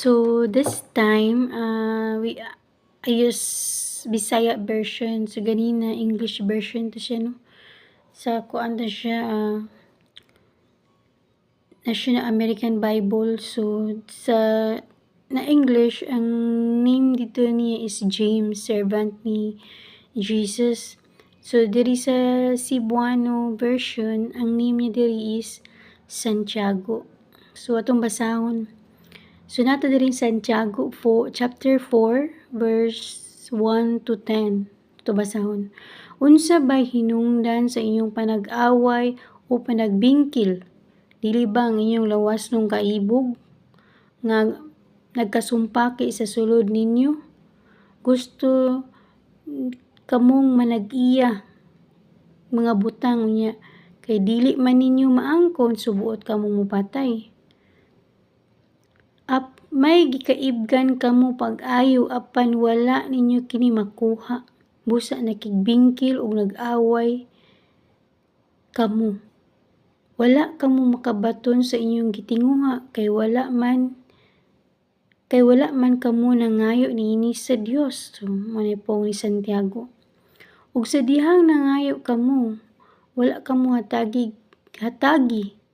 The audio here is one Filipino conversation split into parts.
So this time, I use Bisaya version. So ganina English version to siya, no. Sa kuan to siya, National American Bible. So sa na English, ang name dito niya is James, servant ni Jesus. So diri sa Cebuano version, ang name niya diri is Santiago. So atong basahon. So nato diri Santiago chapter 4 verse 1 to 10. Ito basahon. Unsa bay hinungdan sa inyong panag-away o panagbingkil? Dili ba ang inyong lawas nung kaibog nga nagkasumpaki sa sulod ninyo? Gusto kamong manag-iya mga butang niya kay dili man ninyo maangkon subuot kamong mupatay. May gikaibgan kamo pag-ayo apan wala ninyo kini makuha. Busa nakigbingkil o nag-away kamo. Wala kamo makabaton sa inyong gitinguha kay wala man kamo nangayo niini sa Dios. So, manay pong ni Santiago. Ug sa dihang nangayo kamo, wala kamo hatagi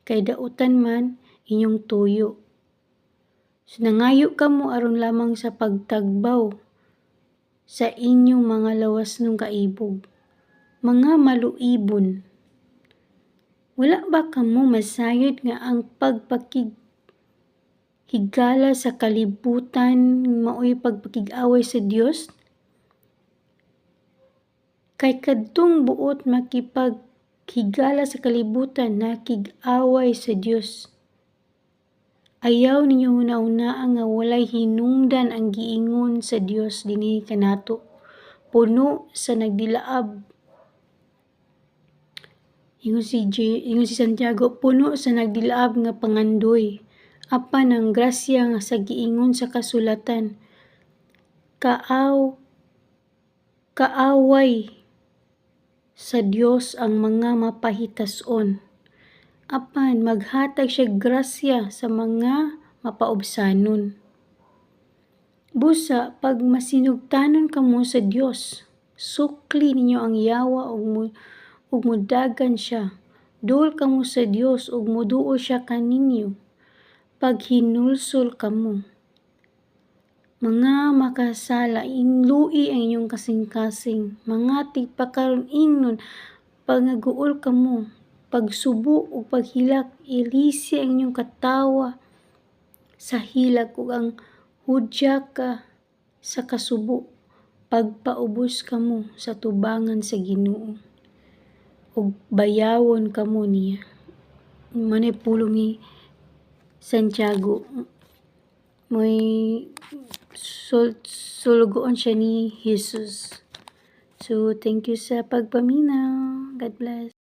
kay dautan man inyong tuyo. So, nangayo kamo aron lamang sa pagtagbaw sa inyong mga lawas nung kaibog. Mga maluibon, wala ba kamo masayod nga ang pagpakihigala sa kalibutan mao'y pagpakig-away sa Dios? Kay kadtong buot makipaghigala sa kalibutan nakig-away sa Dios. Ayaw ninyo una-una nga walay hinungdan ang giingon sa Dios dinhi kanato. Puno sa nagdilaab. Ingon si Santiago, puno sa nagdilaab nga pangandoy. Apan ang grasya nga sa giingon sa kasulatan. Kaaway sa Dios ang mga mapahitason. Apan maghatag siya grasya sa mga mapaubsanon. Busa, pag masinugtanon kamo sa Dios, sukli ninyo ang yawa ug mudagan siya. Duol kamo sa Dios ug muduol siya kaninyo. Pag hinulsol kamo, mga makasala, inlui ang inyong kasing-kasing, mga tigpakaron ingnon, pangaguol kamo, pagsubo o paghilak, ilisi ang inyong katawa sa hilak ug ang hudya ka sa kasubo, pagpaubos kamo sa tubangan sa Ginoo ug bayawon kamo niya. Manay pulong ni Santiago. May sulugoon siya ni Jesus. So, thank you sa pagpaminaw. God bless.